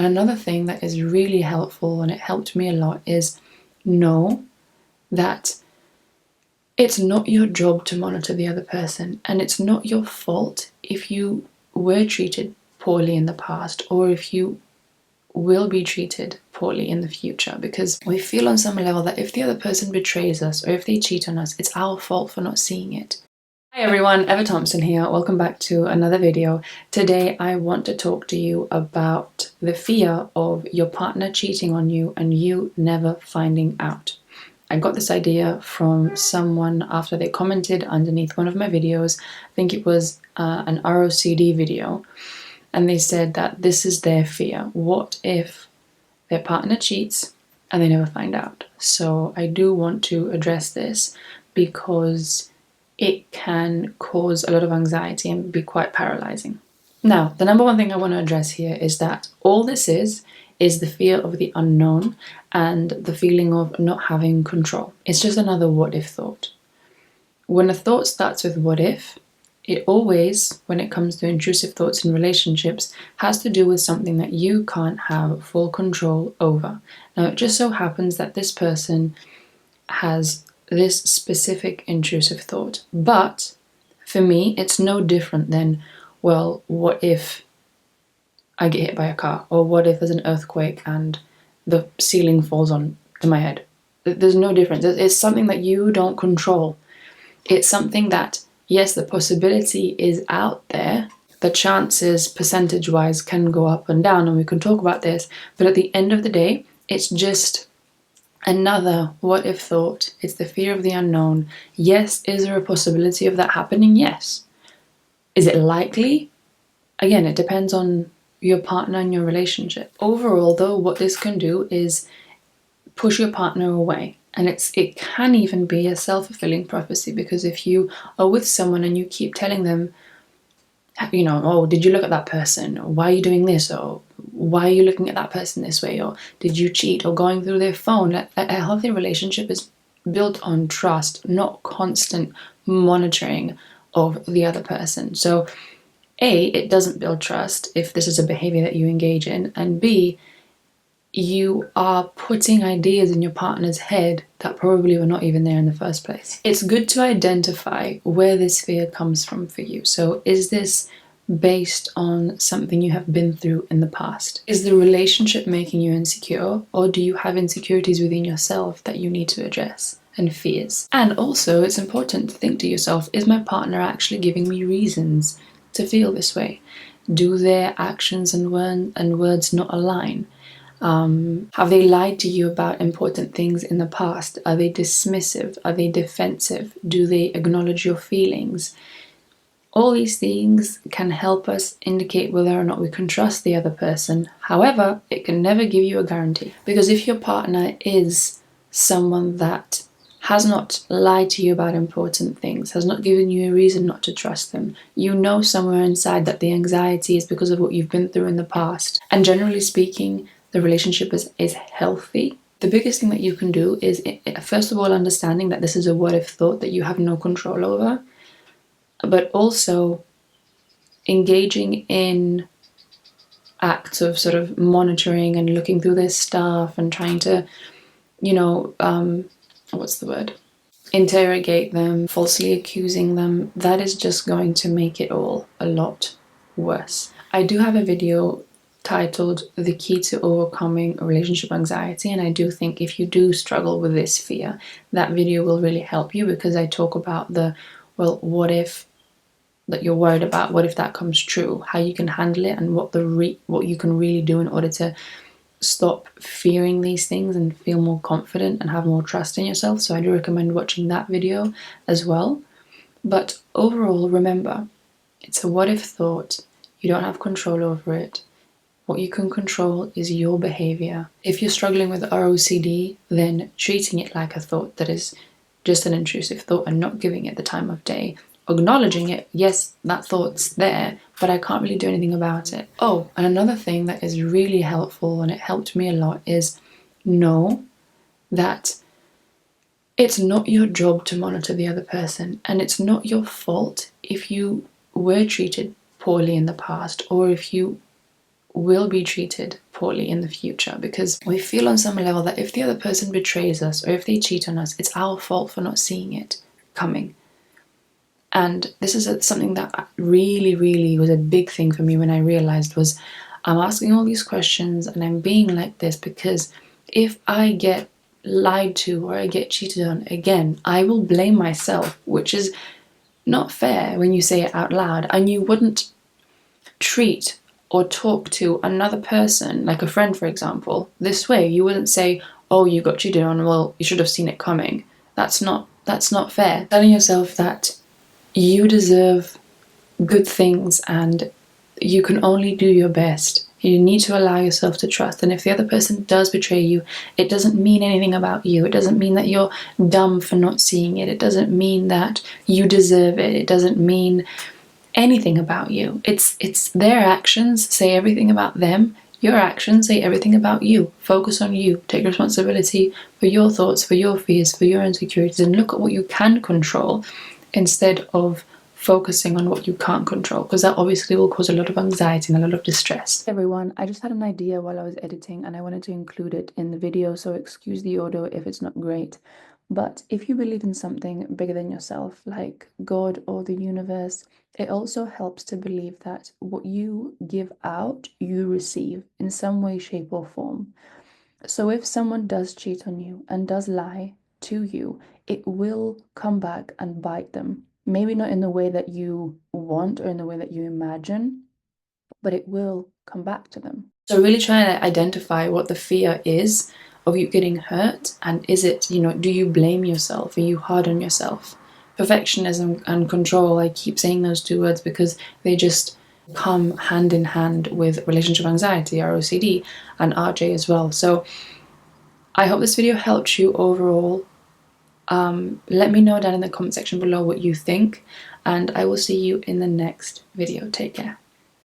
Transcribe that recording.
Another thing that is really helpful, and it helped me a lot, is know that it's not your job to monitor the other person, and it's not your fault if you were treated poorly in the past or if you will be treated poorly in the future, because we feel on some level that if the other person betrays us or if they cheat on us, it's our fault for not seeing it. Hi everyone, Eva Thompson here. Welcome back to another video. Today I want to talk to you about the fear of your partner cheating on you and you never finding out. I got this idea from someone after they commented underneath one of my videos. I think it was an ROCD video. And they said that this is their fear. What if their partner cheats and they never find out? So I do want to address this because it can cause a lot of anxiety and be quite paralyzing. Now, the number one thing I want to address here is that all this is the fear of the unknown and the feeling of not having control. It's just another what if thought. When a thought starts with what if, it always, when it comes to intrusive thoughts in relationships, has to do with something that you can't have full control over. Now, it just so happens that this person has this specific intrusive thought. But for me, it's no different than, well, what if I get hit by a car? Or what if there's an earthquake and the ceiling falls on to my head? There's no difference. It's something that you don't control. It's something that, yes, the possibility is out there. The chances, percentage-wise, can go up and down, and we can talk about this. But at the end of the day, it's just another what-if thought. It's the fear of the unknown. Yes, is there a possibility of that happening? Yes. Is it likely? Again, it depends on your partner and your relationship. Overall, though, what this can do is push your partner away. And it can even be a self-fulfilling prophecy, because if you are with someone and you keep telling them, you know, oh, did you look at that person? Or why are you doing this? Or why are you looking at that person this way? Or did you cheat? Or going through their phone? A healthy relationship is built on trust, not constant monitoring of the other person. So A, it doesn't build trust if this is a behavior that you engage in, and B, you are putting ideas in your partner's head that probably were not even there in the first place. It's good to identify where this fear comes from for you. So is this based on something you have been through in the past? Is the relationship making you insecure, or do you have insecurities within yourself that you need to address, and fears? And also, it's important to think to yourself, is my partner actually giving me reasons to feel this way? Do their actions and words not align? Have they lied to you about important things in the past? Are they dismissive? Are they defensive? Do they acknowledge your feelings? All these things can help us indicate whether or not we can trust the other person. However, it can never give you a guarantee. Because if your partner is someone that has not lied to you about important things, has not given you a reason not to trust them, you know somewhere inside that the anxiety is because of what you've been through in the past. And generally speaking, the relationship is healthy. The biggest thing that you can do is, first of all, understanding that this is a what-if thought that you have no control over, but also engaging in acts of sort of monitoring and looking through their stuff and trying to, you know, interrogate them, falsely accusing them. That is just going to make it all a lot worse. I do have a video titled The Key to Overcoming Relationship Anxiety, and I do think if you do struggle with this fear, that video will really help you, because I talk about the, well, what if that you're worried about, what if that comes true, how you can handle it, and what you can really do in order to stop fearing these things and feel more confident and have more trust in yourself. So I do recommend watching that video as well. But overall, remember, it's a what if thought. You don't have control over it. What you can control is your behavior. If you're struggling with ROCD, then treating it like a thought that is just an intrusive thought and not giving it the time of day. Acknowledging it, yes, that thought's there, but I can't really do anything about it. Oh, and another thing that is really helpful, and it helped me a lot, is know that it's not your job to monitor the other person, and it's not your fault if you were treated poorly in the past, or if you will be treated poorly in the future, because we feel on some level that if the other person betrays us or if they cheat on us, it's our fault for not seeing it coming. And this is something that really, really was a big thing for me when I realized was I'm asking all these questions and I'm being like this because if I get lied to or I get cheated on again, I will blame myself, which is not fair when you say it out loud. And you wouldn't treat or talk to another person, like a friend for example, this way. You wouldn't say, oh, you got cheated on, well, you should have seen it coming. That's not fair. Telling yourself that you deserve good things and you can only do your best. You need to allow yourself to trust. And if the other person does betray you, it doesn't mean anything about you. It doesn't mean that you're dumb for not seeing it. It doesn't mean that you deserve it. It doesn't mean anything about you. It's their actions say everything about them. Your actions say everything about you. Focus on you. Take responsibility for your thoughts, for your fears, for your insecurities, and look at what you can control instead of focusing on what you can't control, because that obviously will cause a lot of anxiety and a lot of distress. Hey everyone, I just had an idea while I was editing and I wanted to include it in the video, so excuse the audio if it's not great. But if you believe in something bigger than yourself, like God or the universe, it also helps to believe that what you give out, you receive in some way, shape, or form. So if someone does cheat on you and does lie to you, it will come back and bite them. Maybe not in the way that you want or in the way that you imagine, but it will come back to them. So really trying to identify what the fear is of you getting hurt, and is it, do you blame yourself? Are you hard on yourself? Perfectionism and control, I keep saying those two words because they just come hand in hand with relationship anxiety, ROCD, and RJ as well. So I hope this video helped you overall. Let me know down in the comment section below what you think, and I will see you in the next video. Take care.